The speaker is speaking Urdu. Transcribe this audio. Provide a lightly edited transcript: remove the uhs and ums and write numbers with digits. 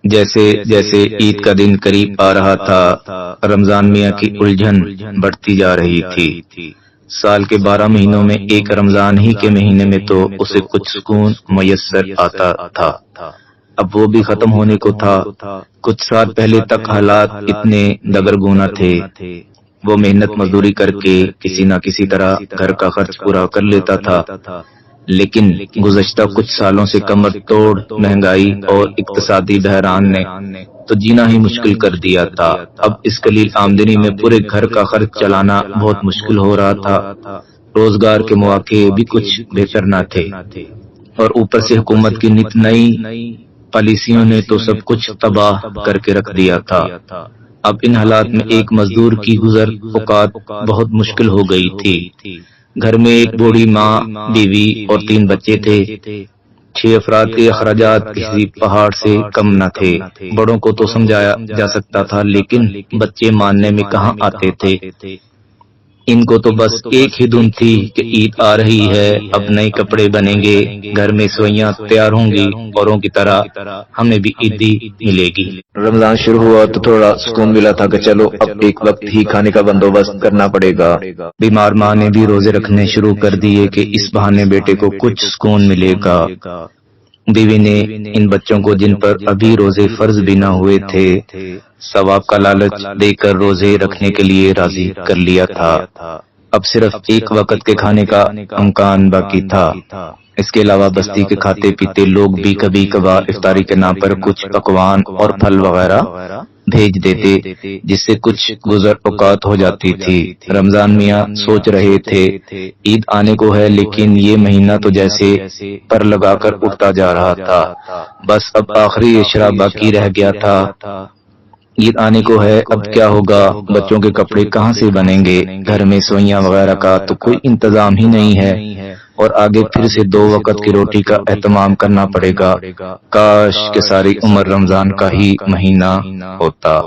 جیسے جیسے عید کا دن قریب آ رہا تھا، رمضان میاں کی الجھن بڑھتی جا رہی تھی۔ سال کے 12 مہینوں میں ایک رمضان ہی کے مہینے میں تو اسے کچھ سکون میسر آتا تھا، اب وہ بھی ختم ہونے کو تھا۔ کچھ سال پہلے تک حالات اتنے دگرگونا تھے، وہ محنت مزدوری کر کے کسی نہ کسی طرح گھر کا خرچ پورا کر لیتا تھا، لیکن گزشتہ کچھ سالوں سے کمر توڑ مہنگائی اور اقتصادی بحران نے تو جینا ہی مشکل کر دیا تھا۔ اب اس قلیل آمدنی میں پورے گھر کا خرچ چلانا بہت مشکل ہو رہا تھا، روزگار کے مواقع بھی کچھ بہتر نہ تھے، اور اوپر سے حکومت کی نت نئی پالیسیوں نے تو سب کچھ تباہ کر کے رکھ دیا تھا۔ اب ان حالات میں ایک مزدور کی گزر اوقات بہت مشکل ہو گئی تھی۔ گھر میں ایک بوڑھی ماں، بیوی اور 3 بچے تھے۔ 6 افراد کے اخراجات کسی پہاڑ سے کم نہ تھے۔ بڑوں کو تو سمجھایا جا سکتا تھا، لیکن بچے ماننے میں کہاں آتے تھے۔ ان کو تو بس ایک ہی دھن تھی کہ عید آ رہی ہے، اب نئے کپڑے بنیں گے، گھر میں سوئیاں تیار ہوں گی، اوروں کی طرح ہمیں بھی عیدی ملے گی۔ رمضان شروع ہوا تو تھوڑا سکون ملا تھا کہ چلو اب ایک وقت ہی کھانے کا بندوبست کرنا پڑے گا۔ بیمار ماں نے بھی روزے رکھنے شروع کر دیے کہ اس بہانے بیٹے کو کچھ سکون ملے گا۔ بیوی نے ان بچوں کو، جن پر ابھی روزے فرض بھی نہ ہوئے تھے، ثواب کا لالچ دے کر روزے رکھنے کے لیے راضی کر لیا تھا۔ اب صرف ایک وقت کے کھانے کا امکان باقی تھا۔ اس کے علاوہ بستی کے کھاتے پیتے لوگ بھی کبھی کبھار افطاری کے نام پر کچھ پکوان اور پھل وغیرہ بھیج دیتے، جس سے کچھ گزر اوقات ہو جاتی تھی۔ رمضان میاں سوچ رہے تھے، عید آنے کو ہے، لیکن یہ مہینہ تو جیسے پر لگا کر اٹھتا جا رہا تھا، بس اب آخری اشرا باقی رہ گیا تھا۔ عید آنے کو ہے، اب کیا ہوگا؟ بچوں کے کپڑے کہاں سے بنیں گے؟ گھر میں سوئیاں وغیرہ کا تو کوئی انتظام ہی نہیں ہے، اور آگے پھر سے 2 وقت کی روٹی کا اہتمام کرنا پڑے گا۔ کاش کہ ساری عمر رمضان کا ہی مہینہ ہوتا۔